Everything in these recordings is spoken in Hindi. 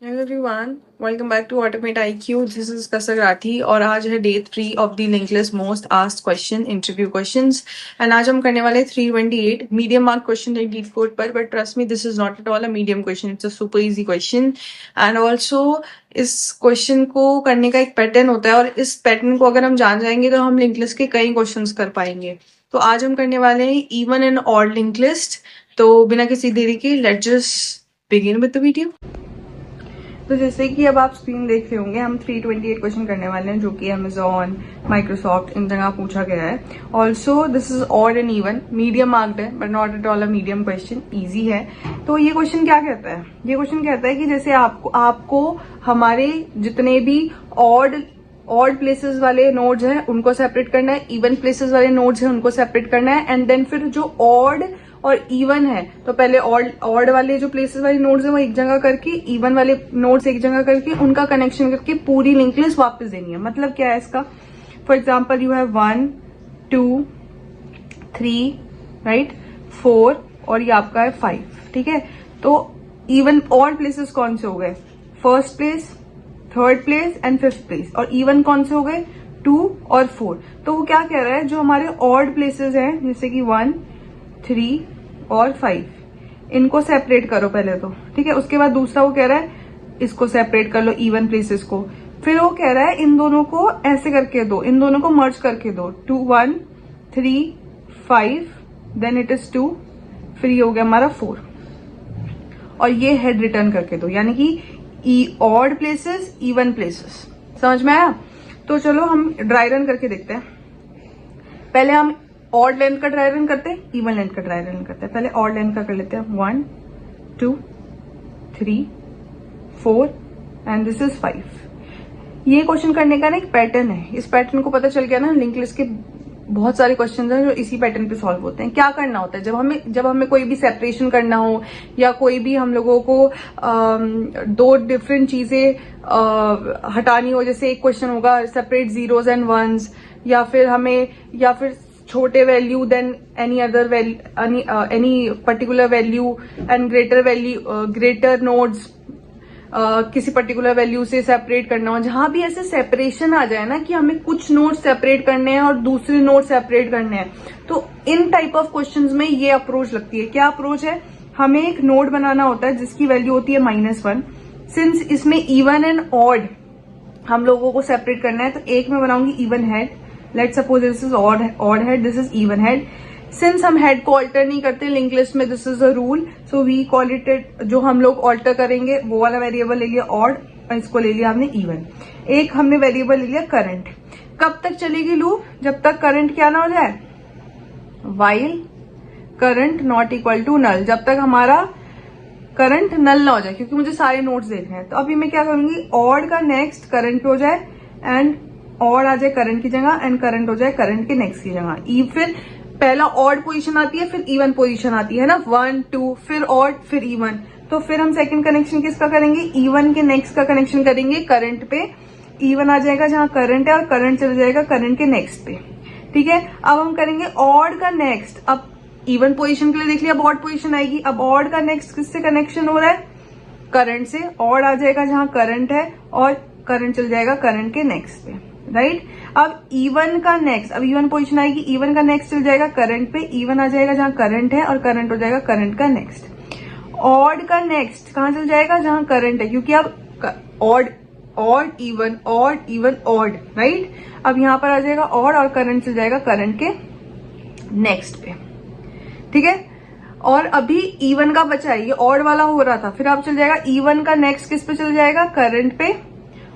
Hello everyone, welcome back to automate IQ। This is Kasar Rathi और आज है day 3 of the linkless most asked question interview questions. And आज हम करने वाले 328 मीडियम मार्क क्वेश्चन है डीप कोड पर। But trust me, this is not at all a medium question, it's a super easy question. And also इस क्वेश्चन को करने का एक पैटर्न होता है और इस पैटर्न को अगर हम जान जाएंगे तो हम लिंक लिस्ट के कई क्वेश्चन कर पाएंगे। तो आज हम करने वाले हैं even and odd link list. तो बिना किसी देरी के let's just begin with the video. तो जैसे कि अब आप स्क्रीन देख रहे होंगे, हम 328 क्वेश्चन करने वाले हैं जो कि अमेजॉन, माइक्रोसॉफ्ट इन जगह पूछा गया है। Also this is odd and even, medium marked है but not at all a medium question, easy है। तो ये क्वेश्चन क्या कहता है? ये क्वेश्चन कहता है कि जैसे आपको हमारे जितने भी ऑड प्लेसेस वाले नोड्स हैं उनको सेपरेट करना है, इवन प्लेसेस वाले नोड्स हैं उनको सेपरेट करना है, एंड देन फिर जो ऑड और इवन है तो पहले ऑड वाले जो प्लेसेस वाले नोड्स है वो एक जगह करके, इवन वाले नोड्स एक जगह करके उनका कनेक्शन करके पूरी लिंक लिस्ट वापस देनी है। मतलब क्या है इसका? For example you have 1 2 3 right, 4 और ये आपका है 5। ठीक है, तो इवन ऑड प्लेसेस कौन से हो गए? First place, third place and fifth place. और इवन कौन से हो गए? 2 और 4। तो वो क्या कह रहा है, जो हमारे ऑड प्लेसेस हैं जैसे कि 1 3 और 5, इनको सेपरेट करो पहले तो। ठीक है, उसके बाद दूसरा वो कह रहा है इसको सेपरेट कर लो, इवन प्लेसेस को। फिर वो कह रहा है इन दोनों को ऐसे करके दो, इन दोनों को मर्ज करके दो। 2 1 3 5 देन इट इज 2, फिर ये हो गया हमारा 4 और ये हेड रिटर्न करके दो, यानी कि ऑड प्लेसेस इवन प्लेसेस। समझ में आया? तो चलो हम ड्राई रन करके देखते हैं। पहले हम ऑड लेंथ का ड्राई रन करते हैं, इवन लेंथ का ड्राई रन करते हैं। पहले ऑड लेंथ का कर लेते हैं। 1 2 3 4 एंड दिस इज 5। ये क्वेश्चन करने का ना एक पैटर्न है। इस पैटर्न को पता चल गया ना, लिंक लिस्ट के बहुत सारे क्वेश्चन हैं जो इसी पैटर्न पे सॉल्व होते हैं। क्या करना होता है जब हमें कोई भी सेपरेशन करना हो या कोई भी हम लोगों को दो डिफरेंट चीजें हटानी हो। जैसे एक क्वेश्चन होगा सेपरेट जीरोज एंड वंस, या फिर छोटे value than any other value, any particular value and greater nodes किसी पर्टिकुलर वैल्यू से सेपरेट करना हो। जहां भी ऐसे सेपरेशन आ जाए ना कि हमें कुछ नोड सेपरेट करने हैं और दूसरे नोड सेपरेट करने हैं, तो इन टाइप ऑफ क्वेश्चंस में ये अप्रोच लगती है। क्या अप्रोच है? हमें एक नोड बनाना होता है जिसकी वैल्यू होती है -1। सिंस इसमें इवन एंड ऑड हम लोगों को सेपरेट करना है, तो एक में बनाऊंगी even head. Let's suppose this is odd head, this is even head. Since हम हेड को ऑल्टर नहीं करते लिंक लिस्ट में, this is a rule, so we call it जो हम लोग ऑल्टर करेंगे वो वाला वेरिएबल ले लिया ऑड और इसको ले लिया हमने इवन। एक हमने वेरिएबल ले लिया करंट। कब तक चलेगी लूप? जब तक करंट क्या ना हो जाए, while current not equal to null, जब तक हमारा करंट नल ना हो जाए, क्योंकि मुझे सारे नोट्स देखने हैं। तो अभी मैं क्या करूंगी, ऑड का नेक्स्ट करंट पे हो जाए एंड ऑड आ जाए करंट की जगह एंड करंट हो जाए करंट के नेक्स्ट की जगह। फिर पहला ऑड पोजीशन आती है, फिर इवन पोजीशन आती है ना, 1 2 फिर ऑड फिर इवन। तो फिर हम सेकंड कनेक्शन किसका करेंगे? इवन के नेक्स्ट का कनेक्शन करेंगे करंट पे। इवन आ जाएगा जहां करंट है और करंट चल जाएगा करंट के नेक्स्ट पे। ठीक है, अब हम करेंगे ऑड का नेक्स्ट। अब इवन पोजीशन के लिए देख लिया, अब ऑड पोजीशन आएगी। अब ऑड का नेक्स्ट किससे कनेक्शन हो रहा है? करंट से। ऑड आ जाएगा जहां करंट है और करंट चल जाएगा करंट के नेक्स्ट पे, राइट। अब इवन का नेक्स्ट, अब इवन पोजीशन आएगी, इवन का नेक्स्ट चल जाएगा करंट पे। इवन आ जाएगा जहां करंट है और करंट हो जाएगा करंट का नेक्स्ट। ऑड का नेक्स्ट कहां चल जाएगा? जहां करंट है, क्योंकि अब ऑड इवन ऑड, राइट। अब यहां पर आ जाएगा ऑड और करंट चल जाएगा करंट के नेक्स्ट पे। ठीक है, और अभी इवन का बचा है, ये ऑड वाला हो रहा था, फिर अब चल जाएगा इवन का नेक्स्ट किस पे चल जाएगा? करंट पे।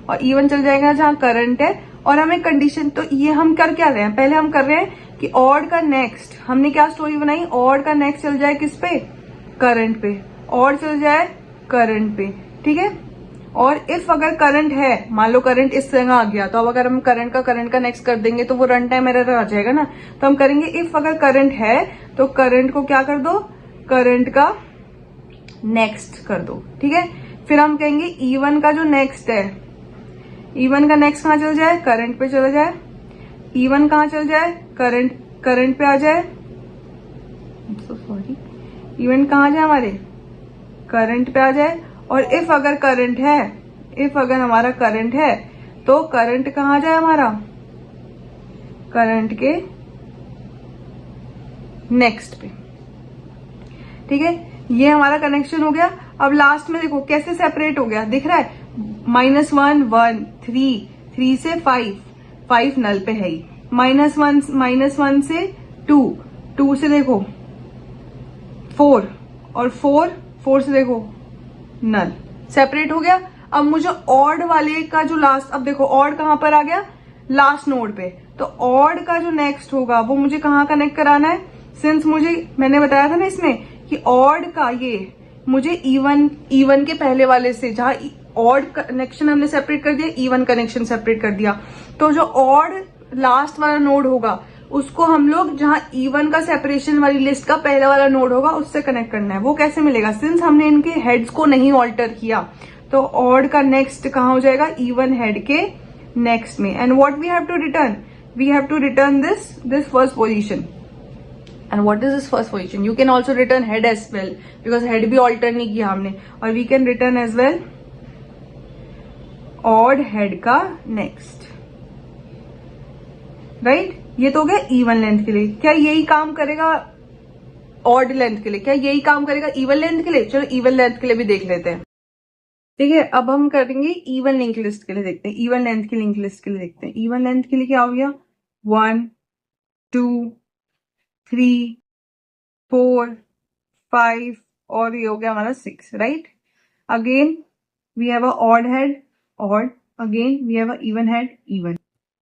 और इवन चल जाएगा जहां करंट है। और हमें कंडीशन, तो ये हम कर क्या रहे हैं? पहले हम कर रहे हैं कि ऑड का नेक्स्ट, हमने क्या स्टोरी बनाई, ऑड का नेक्स्ट चल जाए किस पे? करंट पे। ऑड चल जाए करंट पे। ठीक है, और इफ अगर करंट है, मान लो करंट इस जगह आ गया, तो अब अगर हम करंट का नेक्स्ट कर देंगे तो वो रन टाइम एरर आ जाएगा ना। तो हम करेंगे इफ अगर करंट है तो करंट को क्या कर दो? करंट का नेक्स्ट कर दो। ठीक है, फिर हम कहेंगे इवन का जो नेक्स्ट है, इवन का नेक्स्ट कहां चल जाए? करंट पे चला जाए। इवन कहां चल जाए? करंट पे आ जाए। सॉरी, इवन कहां जाए? हमारे करंट पे आ जाए। और इफ अगर करंट है, इफ अगर हमारा करंट है तो करंट कहाँ जाए हमारा, करंट के नेक्स्ट पे। ठीक है, ये हमारा कनेक्शन हो गया। अब लास्ट में देखो कैसे सेपरेट हो गया, दिख रहा है, -1 1 3 से 5 नल पे है ही, -1 से 2 से देखो 4 और 4 से देखो नल, सेपरेट हो गया। अब मुझे ऑड वाले का जो लास्ट, अब देखो ऑड कहां पर आ गया, लास्ट नोड पे, तो ऑड का जो नेक्स्ट होगा वो मुझे कहां कनेक्ट कराना है, सिंस मैंने बताया था ना इसमें कि ऑड का ये मुझे इवन के पहले वाले से, जहां ऑड कनेक्शन हमने सेपरेट कर दिया, इवन कनेक्शन सेपरेट कर दिया, तो जो ऑड लास्ट वाला नोड होगा उसको हम लोग जहां इवन का सेपरेशन वाली लिस्ट का पहला वाला नोड होगा उससे कनेक्ट करना है। वो कैसे मिलेगा, सिंस हमने इनके हेड्स को नहीं ऑल्टर किया, तो ऑड का नेक्स्ट कहां हो जाएगा, इवन हेड के नेक्स्ट में। And what we have to return, we have to return this first position. And what is this first position? You can also return head as well because head भी alter नहीं किया हमने, और we can return as well odd head का next, right? ये तो हो गया इवन लेंथ के लिए। क्या यही काम करेगा ऑड लेंथ के लिए, क्या यही काम करेगा इवन लेंथ के लिए? चलो इवन लेंथ के लिए भी देख लेते हैं। ठीक है, अब हम करेंगे इवन लिंक लिस्ट के लिए, देखते हैं इवन लेंथ की लिंक लिस्ट के लिए देखते हैं। इवन लेंथ के लिए क्या हो गया, 1 2 3 4 5 और ये हो गया हमारा 6, right? Again we have a odd head, odd, again we have a even head, even.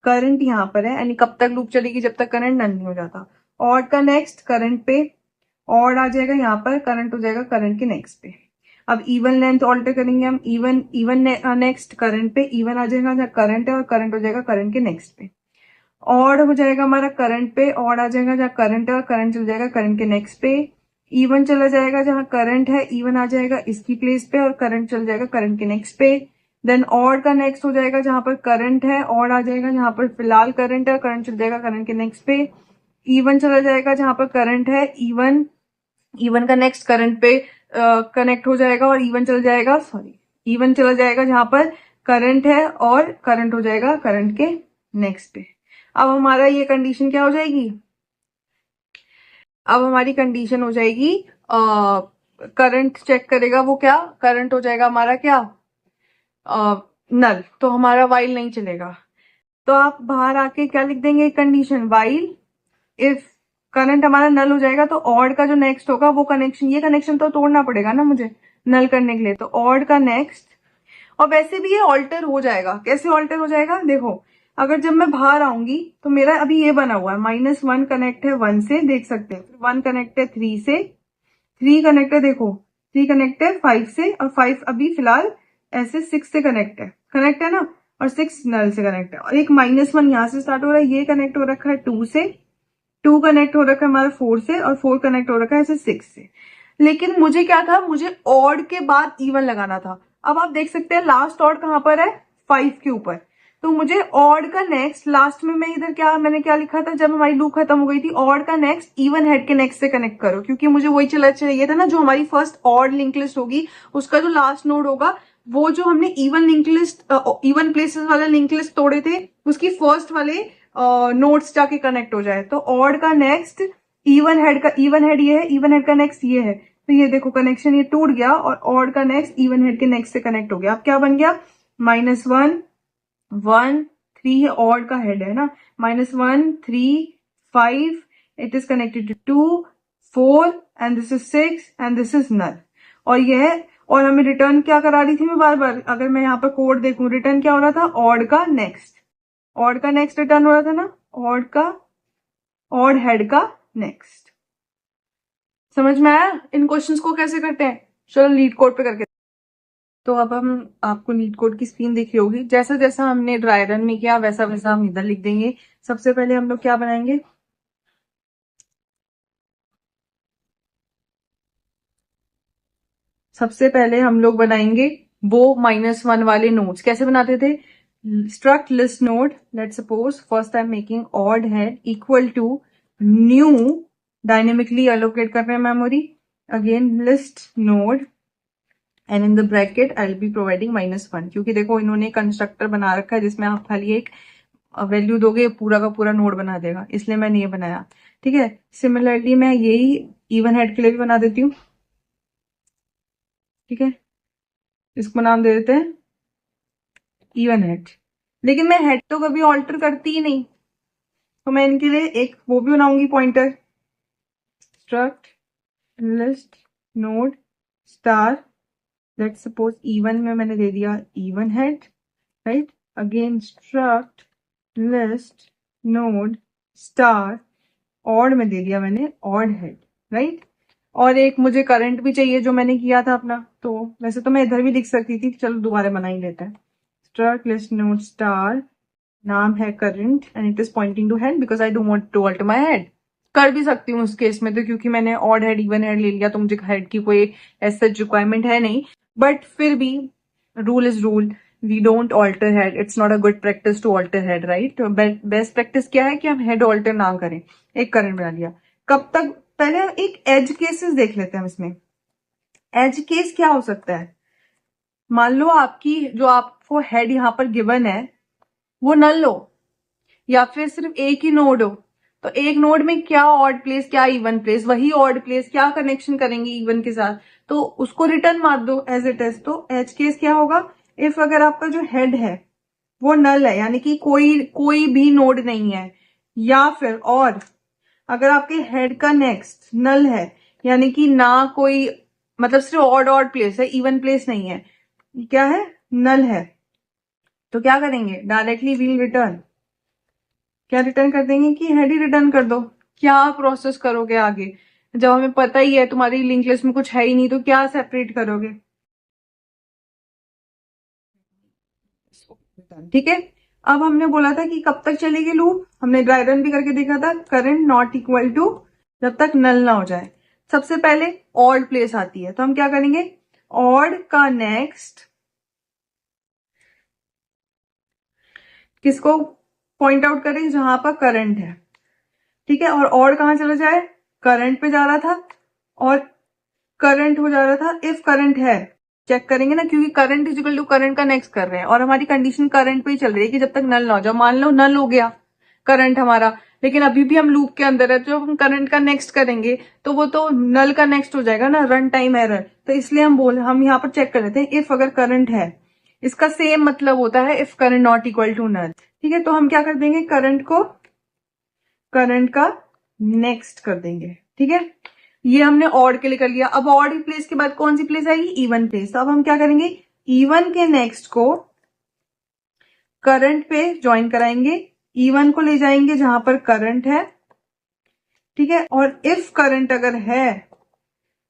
Current यहाँ पर है, यानी कब तक लूप चलेगी, जब तक करंट नल नहीं हो जाता। ऑड का नेक्स्ट करंट पे, ऑड आ जाएगा यहाँ पर, करंट हो जाएगा करंट के नेक्स्ट पे। अब इवन लेंथ ऑल्टर करेंगे हम, इवन नेक्स्ट करंट पे, इवन आ जाएगा जहाँ करंट है और करंट हो जाएगा करंट के नेक्स्ट पे। ऑड हो जाएगा हमारा करंट पे, ऑड आ जाएगा जहाँ करंट है और करंट चल जाएगा करंट के नेक्स्ट पे। इवन चला जाएगा जहाँ करंट है, इवन आ जाएगा इसकी प्लेस पे और करंट चल जाएगा करंट के नेक्स्ट पे। देन ऑड का नेक्स्ट हो जाएगा जहां पर करंट है, ऑड आ जाएगा जहां पर फिलहाल करंट है और करंट चल जाएगा करंट के नेक्स्ट पे। इवन चला जाएगा जहां पर करंट है, इवन का नेक्स्ट करंट पे कनेक्ट हो जाएगा और इवन चल जाएगा, इवन चला जाएगा जहां पर करंट है और करंट हो जाएगा करंट के नेक्स्ट पे। अब हमारा ये कंडीशन क्या हो जाएगी, अब हमारी कंडीशन हो जाएगी करंट चेक करेगा वो, क्या करंट हो जाएगा हमारा क्या, नल, तो हमारा वाइल नहीं चलेगा। तो आप बाहर आके क्या लिख देंगे कंडीशन, वाइल इफ करंट हमारा नल हो जाएगा तो ऑड का जो नेक्स्ट होगा वो कनेक्शन, ये कनेक्शन तो तोड़ना पड़ेगा ना मुझे नल करने के लिए, तो ऑड का नेक्स्ट। और वैसे भी ये ऑल्टर हो जाएगा, कैसे ऑल्टर हो जाएगा, देखो अगर जब मैं बाहर आऊंगी तो मेरा अभी ये बना हुआ है, -1 कनेक्ट है 1 से, देख सकते हैं, 1 कनेक्ट है 3 से, 3 कनेक्ट है, देखो 3 कनेक्ट है 5 से, और 5 अभी फिलहाल ऐसे 6 से कनेक्ट है ना, और 6 नल से कनेक्ट है, और एक -1 यहाँ से स्टार्ट हो रहा है, ये कनेक्ट हो रखा है 2 से, 2 कनेक्ट हो रखा है हमारा 4 से, और 4 कनेक्ट हो रखा है ऐसे 6 से। लेकिन मुझे क्या था, मुझे ऑड के बाद इवन लगाना था। अब आप देख सकते हैं लास्ट ऑड कहां पर है, 5 के ऊपर, तो मुझे ऑड का नेक्स्ट, लास्ट में मैं इधर मैंने क्या लिखा था जब हमारी लूप खत्म हो गई थी, ऑड का नेक्स्ट इवन हेड के नेक्स्ट से कनेक्ट करो, क्योंकि मुझे वही चला चाहिए था ना, जो हमारी फर्स्ट ऑड लिंक लिस्ट होगी उसका जो लास्ट नोड होगा, वो जो हमने even link list, even places वाला लिंक लिस्ट तोड़े थे, उसकी फर्स्ट वाले नोड्स जाके कनेक्ट हो जाए। तो ऑड का नेक्स्ट इवन हेड ये है, इवन हेड का नेक्स्ट ये है, तो ये देखो कनेक्शन ये टूट गया और ऑड का नेक्स्ट इवन हेड के नेक्स्ट से कनेक्ट हो गया। अब क्या बन गया, -1 1 3 ऑड का हेड है ना, -1 3 5, it is connected to 2 4 and this is 6 and this is null. और यह, और हमें रिटर्न क्या करा रही थी मैं बार बार, अगर मैं यहाँ पर कोड देखूं, रिटर्न क्या हो रहा था, ऑड का नेक्स्ट, ऑड का नेक्स्ट रिटर्न हो रहा था ना, ऑड हेड का नेक्स्ट। समझ में आया इन क्वेश्चंस को कैसे करते हैं? चलो लीड कोड पे करके, तो अब हम, आपको लीड कोड की स्क्रीन दिख रही होगी, जैसा जैसा हमने ड्राई रन में किया वैसा वैसा हम इधर लिख देंगे। सबसे पहले हम लोग क्या बनाएंगे, सबसे पहले हम लोग बनाएंगे वो -1 वाले नोड्स। कैसे बनाते थे, struct list node, let's suppose first I am making odd head equal to new, dynamically allocate कर रहे हैं memory, again list node and in the bracket I will be providing -1, क्योंकि देखो इन्होंने कंस्ट्रक्टर बना रखा है जिसमें आप खाली एक वैल्यू दोगे, पूरा का पूरा नोड बना देगा, इसलिए मैंने ये बनाया। ठीक है, सिमिलरली मैं यही इवन हेड के लिए भी बना देती हूँ। ठीक है, इसको नाम दे देते हैं इवन हेड। लेकिन मैं हेड तो कभी ऑल्टर करती ही नहीं, तो मैं इनके लिए एक वो भी बनाऊंगी pointer, struct list node star. Let's suppose even में मैंने दे दिया even head, right. Again struct list node star, odd में दे दिया मैंने ऑड हेड, राइट। और एक मुझे करंट भी चाहिए जो मैंने किया था अपना, तो वैसे तो मैं इधर भी लिख सकती थी, चलो दोबारा बना ही लेते हैं। स्ट्रक्ट लिस्ट नोड स्टार, नाम है current and it is pointing to head because I don't want to alter my head. कर भी सकती हूँ उस केस में तो, क्योंकि मैंने ऑड हेड इवन हेड ले लिया, तो मुझे हेड की कोई ऐसा रिक्वायरमेंट है नहीं। बट फिर भी rule is rule, we don't alter head, it's not a good practice to alter head, right. तो बेस्ट प्रैक्टिस क्या है कि हम हेड ऑल्टर ना करें। एक करंट बना लिया, कब तक, पहले एक एज केसेस देख लेते हैं हम इसमें। एज केस क्या हो सकता है, मान लो आपकी जो आपको हेड यहाँ पर गिवन है वो नल हो, या फिर सिर्फ एक ही नोड हो, तो एक नोड में क्या ऑड प्लेस क्या इवन प्लेस, वही ऑड प्लेस क्या कनेक्शन करेंगे इवन के साथ, तो उसको रिटर्न मार दो एज इट इज। तो एज केस क्या होगा, इफ अगर आपका जो हेड है वो नल है, यानी कि कोई भी नोड नहीं है, या फिर और अगर आपके हेड का नेक्स्ट नल है, यानी कि ना कोई, मतलब सिर्फ ऑड ऑड प्लेस है, इवन प्लेस नहीं है, क्या है, नल है, तो क्या करेंगे, डायरेक्टली वील रिटर्न, क्या रिटर्न कर देंगे कि हेड ही रिटर्न कर दो। क्या प्रोसेस करोगे आगे, जब हमें पता ही है तुम्हारी लिंक लिस्ट में कुछ है ही नहीं, तो क्या सेपरेट करोगे। ठीक है, अब हमने बोला था कि कब तक चलेगी लूप, हमने ड्राई रन भी करके देखा था, करंट नॉट इक्वल टू, जब तक नल ना हो जाए। सबसे पहले ऑड प्लेस आती है, तो हम क्या करेंगे, ऑड का नेक्स्ट किसको पॉइंट आउट करें, जहां पर करंट है। ठीक है, और ऑड कहां चला जाए, करंट पे जा रहा था, और करंट हो जा रहा था इफ करंट है, चेक करेंगे ना, क्योंकि current is equal to current का नेक्स्ट कर रहे हैं, और हमारी कंडीशन करंट पे ही चल रही है कि जब तक नल ना हो जाए। मान लो नल हो गया करंट हमारा, लेकिन अभी भी हम लूप के अंदर है, तो जब हम करंट का नेक्स्ट करेंगे तो वो तो नल का नेक्स्ट हो जाएगा ना, रन टाइम एरर। तो इसलिए हम यहाँ पर चेक कर लेते हैं इफ अगर करंट है, इसका सेम मतलब होता है if current not equal to null. ठीक है, तो हम क्या कर देंगे, करंट को करंट का नेक्स्ट कर देंगे। ठीक है, ये हमने ऑड के लिए कर लिया। अब ऑड प्लेस के बाद कौन सी प्लेस आएगी, इवन प्लेस। तो अब हम क्या करेंगे, इवन के नेक्स्ट को करंट पे ज्वाइन कराएंगे, इवन को ले जाएंगे जहां पर करंट है। ठीक है, और इफ करंट अगर है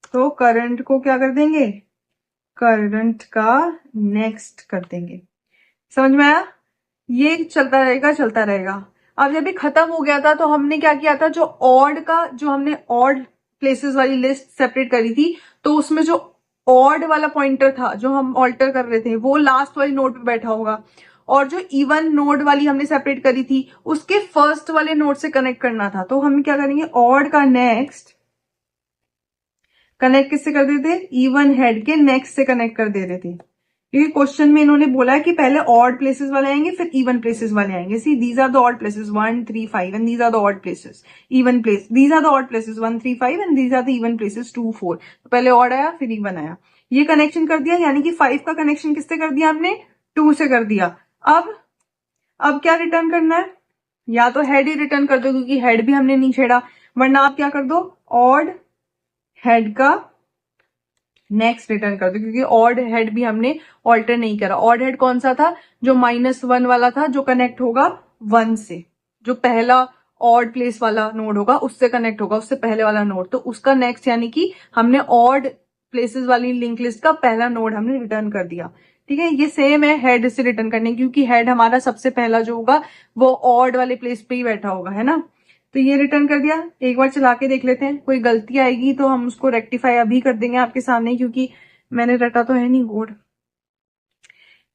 तो करंट को क्या कर देंगे, करंट का नेक्स्ट कर देंगे। समझ में आया, ये चलता रहेगा चलता रहेगा। अब जब ये खत्म हो गया था तो हमने क्या किया था, जो ऑड का, जो हमने ऑड प्लेसेस वाली लिस्ट सेपरेट करी थी, तो उसमें जो ऑड वाला पॉइंटर था जो हम ऑल्टर कर रहे थे वो लास्ट वाली नोड पे बैठा होगा, और जो इवन नोड वाली हमने सेपरेट करी थी उसके फर्स्ट वाले नोड से कनेक्ट करना था। तो हम क्या करेंगे, ऑड का नेक्स्ट कनेक्ट किससे कर देते, इवन हेड के नेक्स्ट से कनेक्ट कर दे रहे थे, क्योंकि क्वेश्चन में इन्होंने बोला है कि पहले ऑड प्लेसेस वाले आएंगे फिर इवन प्लेसेस वाले आएंगे। See these are the odd places 1 3 5 and these are the odd places, even place these are the odd places 1 3 5 and these are the even places 2 4। तो पहले ऑड आया फिर इवन आया, ये कनेक्शन कर दिया, यानी कि 5 का कनेक्शन किससे कर दिया हमने, 2 से कर दिया। अब क्या रिटर्न करना है, या तो हेड ही रिटर्न कर दो क्योंकि हेड भी हमने नहीं छेड़ा, वरना आप क्या कर दो, ऑड हेड का नेक्स्ट रिटर्न कर दो, क्योंकि ऑड हेड भी हमने ऑल्टर नहीं करा। ऑड हेड कौन सा था, जो -1 वाला था, जो कनेक्ट होगा 1 से, जो पहला ऑड प्लेस वाला नोड होगा उससे कनेक्ट होगा, उससे पहले वाला नोड, तो उसका नेक्स्ट, यानी कि हमने ऑड प्लेसेस वाली लिंक लिस्ट का पहला नोड हमने रिटर्न कर दिया। ठीक है, ये सेम है हेड से रिटर्न करने, क्योंकि हेड हमारा सबसे पहला जो होगा वो ऑड वाले प्लेस पे ही बैठा होगा, है ना। तो ये रिटर्न कर दिया। एक बार चला के देख लेते हैं, कोई गलती आएगी तो हम उसको रेक्टिफाई अभी कर देंगे आपके सामने, क्योंकि मैंने रटा तो है नहीं कोड।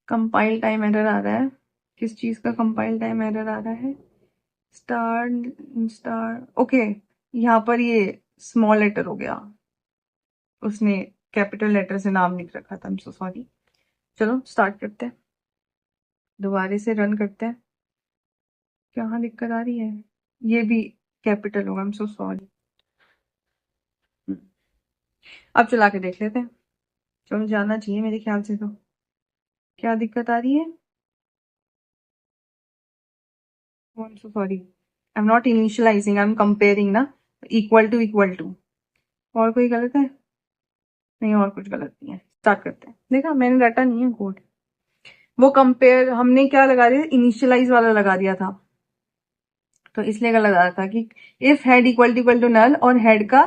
कंपाइल टाइम एरर आ रहा है, किस चीज का कंपाइल टाइम एरर आ रहा है, स्टार स्टार, ओके, यहाँ पर ये स्मॉल लेटर हो गया, उसने कैपिटल लेटर से नाम लिख रखा था, आई एम सो सॉरी। चलो स्टार्ट करते हैं, दोबारा से रन करते हैं। क्या दिक्कत आ रही है? ये भी कैपिटल होगा, आई एम सो सॉरी। अब चला के देख लेते हैं। चलो जाना चाहिए मेरे ख्याल से। तो क्या दिक्कत आ रही है? I am so sorry, I am not initialising, I am comparing ना, इक्वल टू। और कोई गलत है? नहीं, और कुछ गलत नहीं है। स्टार्ट करते हैं। देखा, मैंने रटा नहीं है कोड। वो कंपेयर हमने क्या लगा दिया, इनिशियलाइज वाला लगा दिया था, तो इसलिए का लगा था कि if head equal to null और हेड का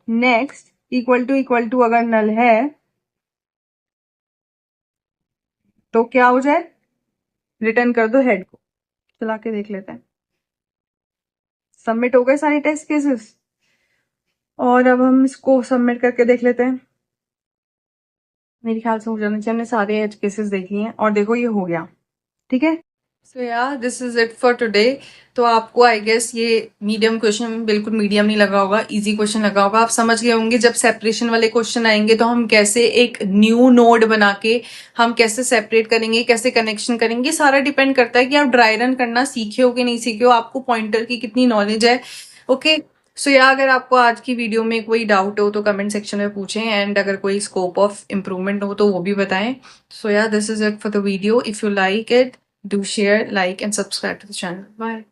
नेक्स्ट इक्वल टू अगर नल है तो क्या हो जाए, रिटर्न कर दो हेड को। चला के देख लेते हैं। सबमिट हो गए सारे टेस्ट केसेस, और अब हम इसको सबमिट करके देख लेते हैं। मेरे ख्याल से हो जाना चाहिए, हमने सारे एज केसेस देख लिए हैं, और देखो ये हो गया, ठीक है। सो या this is it for today. तो आपको आई गेस ये मीडियम क्वेश्चन बिल्कुल मीडियम नहीं लगा होगा, इजी क्वेश्चन लगा होगा। आप समझ गए होंगे जब सेपरेशन वाले क्वेश्चन आएंगे तो हम कैसे एक न्यू नोड बना के हम कैसे सेपरेट करेंगे, कैसे कनेक्शन करेंगे। सारा डिपेंड करता है कि आप ड्राई रन करना सीखे हो कि नहीं सीखे हो, आपको पॉइंटर की कितनी नॉलेज है। ओके, सो या अगर आपको आज की वीडियो में कोई डाउट हो तो कमेंट सेक्शन में पूछें, एंड अगर कोई स्कोप ऑफ इम्प्रूवमेंट हो तो वो भी बताएं। सो या this is it for the video. If you like it, do share, like, and subscribe to the channel. Bye.